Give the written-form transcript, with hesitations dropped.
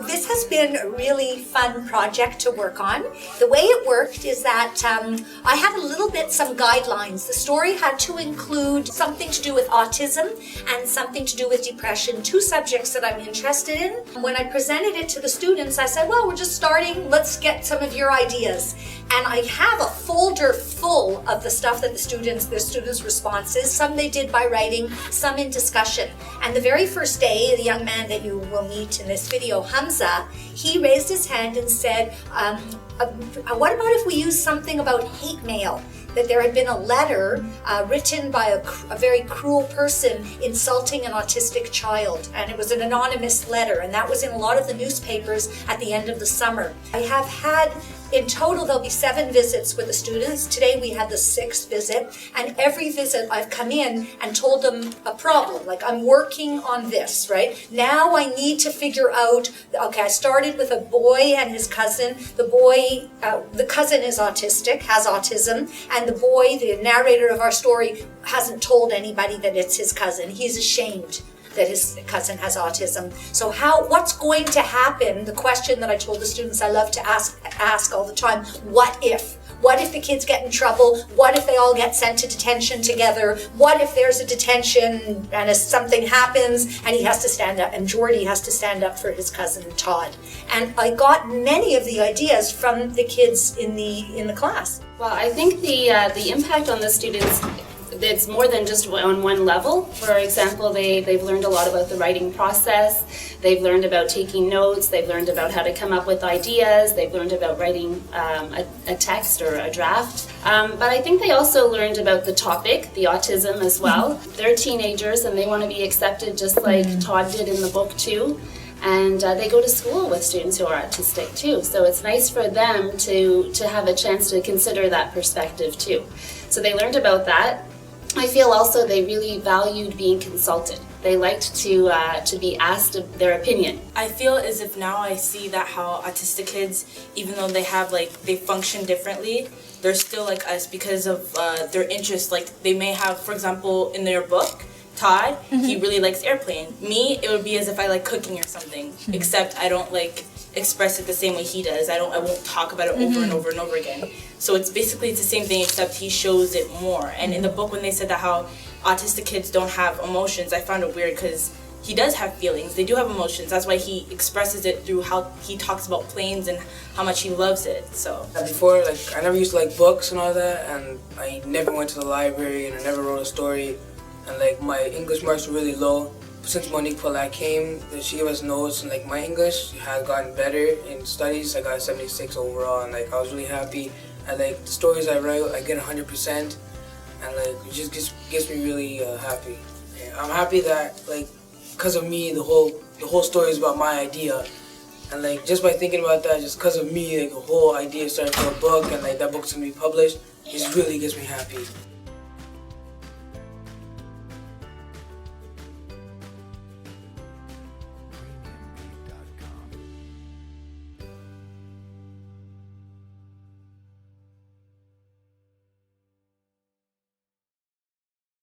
This has been a really fun project to work on. The way it worked is that I had some guidelines. The story had to include something to do with autism and something to do with depression, two subjects that I'm interested in. When I presented it to the students, I said, well, we're just starting. Let's get some of your ideas. And I have a folder full of the stuff that the students' responses. Some they did by writing, some in discussion. And the very first day, the young man that you will meet in this video, Hamza, he raised his hand and said, what about if we use something about hate mail? That there had been a letter written by a very cruel person insulting an autistic child. And it was an anonymous letter, and that was in a lot of the newspapers at the end of the summer. I have had, in total, there'll be 7 visits with the students. Today we had the 6th visit, and every visit I've come in and told them a problem. Like, I'm working on this, right? Now I need to figure out, okay, I started with a boy and his cousin. The cousin is autistic, has autism, and the boy, the narrator of our story, hasn't told anybody that it's his cousin. He's ashamed that his cousin has autism. So what's going to happen? The question that I told the students I love to ask all the time, what if? What if the kids get in trouble? What if they all get sent to detention together? What if there's a detention and if something happens and he has to stand up, and Jordy has to stand up for his cousin Todd? And I got many of the ideas from the kids in the class. Well, I think the impact on the students, it's more than just on one level. For example, they've learned a lot about the writing process, they've learned about taking notes, they've learned about how to come up with ideas, they've learned about writing a text or a draft. But I think they also learned about the topic, the autism as well. They're teenagers and they want to be accepted just like Todd did in the book too. And they go to school with students who are autistic too. So it's nice for them to have a chance to consider that perspective too. So they learned about that. I feel also they really valued being consulted. They liked to be asked their opinion. I feel as if now I see that how autistic kids, even though they function differently, they're still like us because of their interests. Like they may have, for example, in their book, Todd, he really likes airplane. Me, it would be as if I like cooking or something, except I don't like express it the same way he does. I won't talk about it over and over and over again. So it's the same thing, except he shows it more. And in the book, when they said that how autistic kids don't have emotions, I found it weird because he does have feelings. They do have emotions. That's why he expresses it through how he talks about planes and how much he loves it. So before, I never used to like books and all that, and I never went to the library, and I never wrote a story, and my English marks were really low. Since Monique Polak came, she gave us notes, and my English had gotten better in studies. I got a 76 overall, and I was really happy. And the stories I write, I get 100%, and it just gets me really happy. And I'm happy that because of me, the whole story is about my idea, and just by thinking about that, just because of me, the whole idea started to a book, and that book's gonna be published, it really gets me happy.